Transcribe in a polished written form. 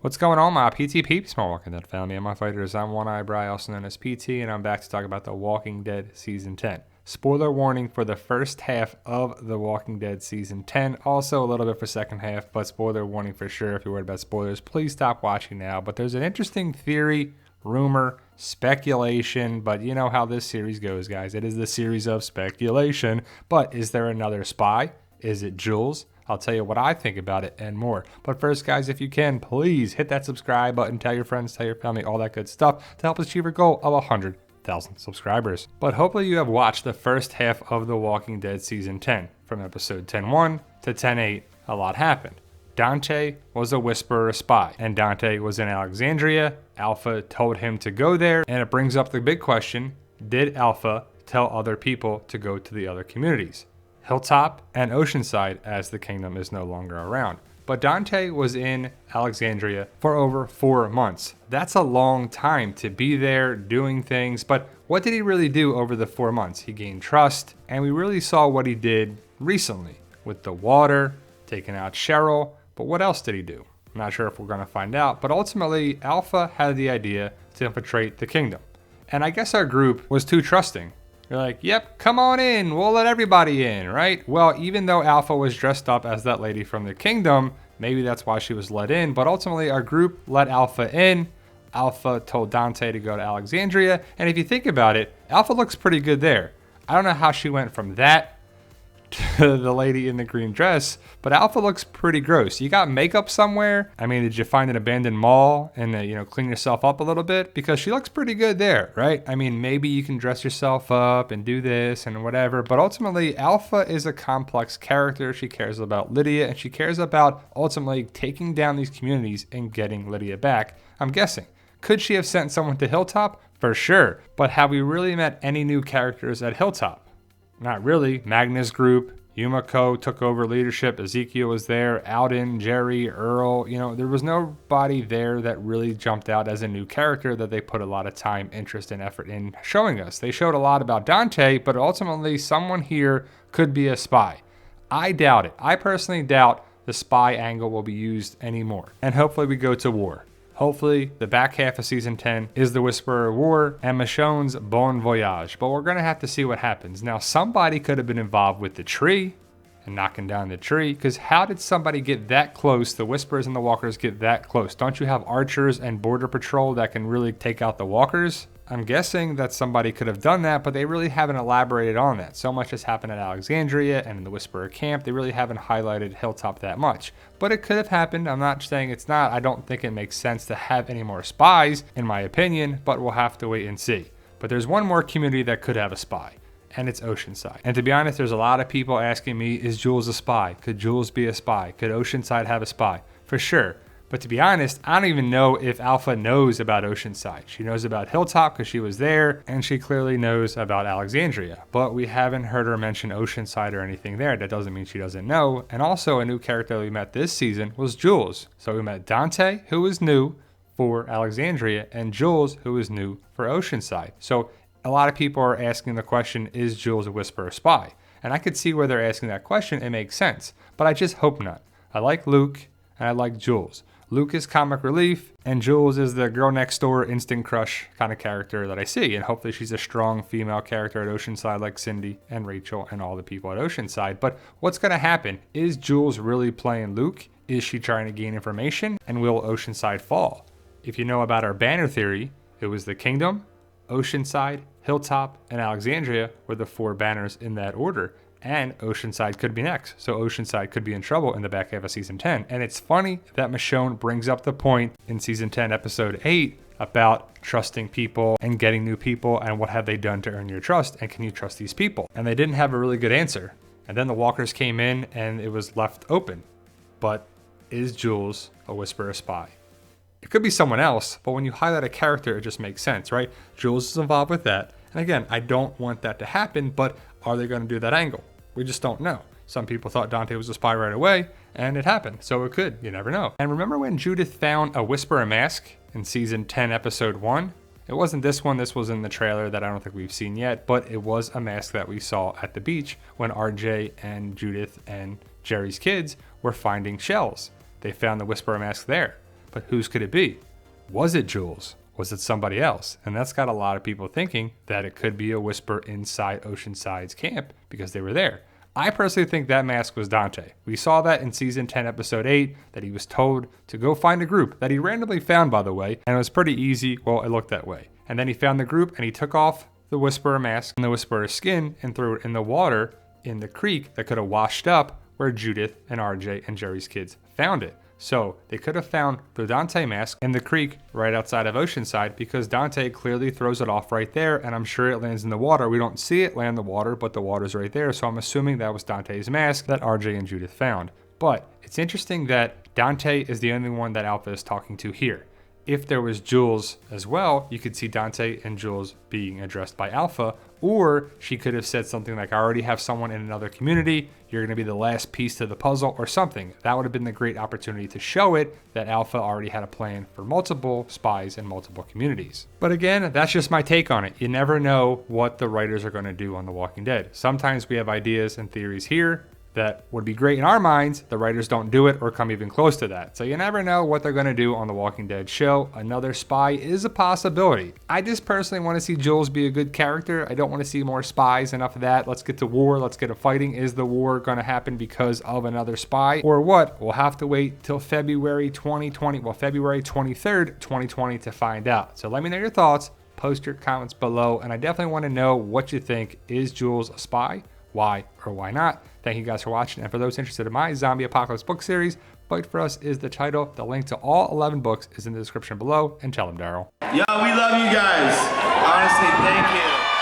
What's going on, my PT peeps, my Walking Dead family and my fighters? I'm One Eye Bry, also known as PT, and I'm back to talk about The Walking Dead Season 10. Spoiler warning for the first half of The Walking Dead Season 10. Also a little bit for second half, but spoiler warning for sure. If you're worried about spoilers, please stop watching now. But there's an interesting theory, rumor, speculation, but you know how this series goes, guys. It is the series of speculation. But is there another spy? Is it Jules? I'll tell you what I think about it and more. But first, guys, if you can, please hit that subscribe button. Tell your friends, tell your family, all that good stuff to help us achieve our goal of 100,000 subscribers. But hopefully you have watched the first half of The Walking Dead Season 10. From episode 10:1 to 10:8, a lot happened. Dante was a whisperer spy, and Dante was in Alexandria. Alpha told him to go there, and it brings up the big question, did Alpha tell other people to go to the other communities? Hilltop and Oceanside, as the kingdom is no longer around. But Dante was in Alexandria for over 4 months. That's a long time to be there doing things, but what did he really do over the 4 months? He gained trust, and we really saw what he did recently with the water, taking out Cheryl, but what else did he do? I'm not sure if we're going to find out, but ultimately Alpha had the idea to infiltrate the kingdom. And I guess our group was too trusting. You're like, yep, come on in, we'll let everybody in, right? Well, even though Alpha was dressed up as that lady from the kingdom, maybe that's why she was let in, but ultimately our group let Alpha in. Alpha told Dante to go to Alexandria, and if you think about it, Alpha looks pretty good there. I don't know how she went from that to the lady in the green dress, but Alpha looks pretty gross. You got makeup somewhere? I mean, did you find an abandoned mall and clean yourself up a little bit? Because she looks pretty good there, right? I mean, maybe you can dress yourself up and do this and whatever, but ultimately Alpha is a complex character. She cares about Lydia, and she cares about ultimately taking down these communities and getting Lydia back, I'm guessing. Could she have sent someone to Hilltop? For sure. But have we really met any new characters at Hilltop? Not really. Magnus group, Yumiko took over leadership, Ezekiel was there, Alden, Jerry, Earl. There was nobody there that really jumped out as a new character that they put a lot of time, interest, and effort in showing us. They showed a lot about Dante, but ultimately someone here could be a spy. I doubt it. I personally doubt the spy angle will be used anymore. And hopefully we go to war. Hopefully, the back half of Season 10 is the Whisperer War and Michonne's Bon Voyage, but we're going to have to see what happens. Now, somebody could have been involved with the tree and knocking down the tree, because how did somebody get that close? The Whisperers and the Walkers get that close. Don't you have archers and border patrol that can really take out the Walkers? I'm guessing that somebody could have done that, but they really haven't elaborated on that. So much has happened at Alexandria and in the Whisperer camp. They really haven't highlighted Hilltop that much. But it could have happened. I'm not saying it's not. I don't think it makes sense to have any more spies, in my opinion, but we'll have to wait and see. But there's one more community that could have a spy, and it's Oceanside. And to be honest, there's a lot of people asking me, is Jules a spy? Could Jules be a spy? Could Oceanside have a spy? For sure. But to be honest, I don't even know if Alpha knows about Oceanside. She knows about Hilltop because she was there, and she clearly knows about Alexandria. But we haven't heard her mention Oceanside or anything there. That doesn't mean she doesn't know. And also, a new character we met this season was Jules. So we met Dante, who was new for Alexandria, and Jules, who was new for Oceanside. So a lot of people are asking the question, is Jules a Whisperer spy? And I could see where they're asking that question. It makes sense. But I just hope not. I like Luke, and I like Jules. Luke is comic relief, and Jules is the girl next door instant crush kind of character that I see. And hopefully she's a strong female character at Oceanside like Cindy and Rachel and all the people at Oceanside. But what's going to happen? Is Jules really playing Luke? Is she trying to gain information? And will Oceanside fall? If you know about our banner theory, it was the Kingdom, Oceanside, Hilltop, and Alexandria were the 4 banners in that order. And Oceanside could be next. So Oceanside could be in trouble in the back half of Season 10. And it's funny that Michonne brings up the point in Season 10, Episode 8, about trusting people and getting new people and what have they done to earn your trust and can you trust these people? And they didn't have a really good answer. And then the Walkers came in and it was left open. But is Jules a Whisperer spy? It could be someone else, but when you highlight a character, it just makes sense, right? Jules is involved with that. And again, I don't want that to happen, but are they going to do that angle? We just don't know. Some people thought Dante was a spy right away, and it happened. So it could. You never know. And remember when Judith found a Whisperer mask in Season 10, Episode 1? It wasn't this one. This was in the trailer that I don't think we've seen yet, but it was a mask that we saw at the beach when RJ and Judith and Jerry's kids were finding shells. They found the Whisperer mask there. But whose could it be? Was it Jules? Was it somebody else? And that's got a lot of people thinking that it could be a whisper inside Oceanside's camp because they were there. I personally think that mask was Dante. We saw that in season 10, episode 8, that he was told to go find a group that he randomly found, by the way, and it was pretty easy. Well, it looked that way. And then he found the group and he took off the Whisperer mask and the Whisperer's skin and threw it in the water in the creek that could have washed up where Judith and RJ and Jerry's kids found it. So they could have found the Dante mask in the creek right outside of Oceanside because Dante clearly throws it off right there, and I'm sure it lands in the water. We don't see it land in the water, but the water's right there, so I'm assuming that was Dante's mask that RJ and Judith found. But it's interesting that Dante is the only one that Alpha is talking to here. If there was Jules as well, you could see Dante and Jules being addressed by Alpha, or she could have said something like, I already have someone in another community, you're going to be the last piece to the puzzle, or something. That would have been the great opportunity to show it that Alpha already had a plan for multiple spies in multiple communities. But again, that's just my take on it. You never know what the writers are going to do on The Walking Dead. Sometimes we have ideas and theories here that would be great in our minds. The writers don't do it or come even close to that. So you never know what they're going to do on The Walking Dead show. Another spy is a possibility. I just personally want to see Jules be a good character. I don't want to see more spies. Enough of that. Let's get to war. Let's get to fighting. Is the war going to happen because of another spy or what? We'll have to wait till February 2020. Well, February 23rd, 2020 to find out. So let me know your thoughts. Post your comments below. And I definitely want to know what you think. Is Jules a spy? Why or why not? Thank you guys for watching. And for those interested in my Zombie Apocalypse book series, Fight For Us is the title. The link to all 11 books is in the description below. And tell them, Daryl. Yo, we love you guys. Honestly, thank you.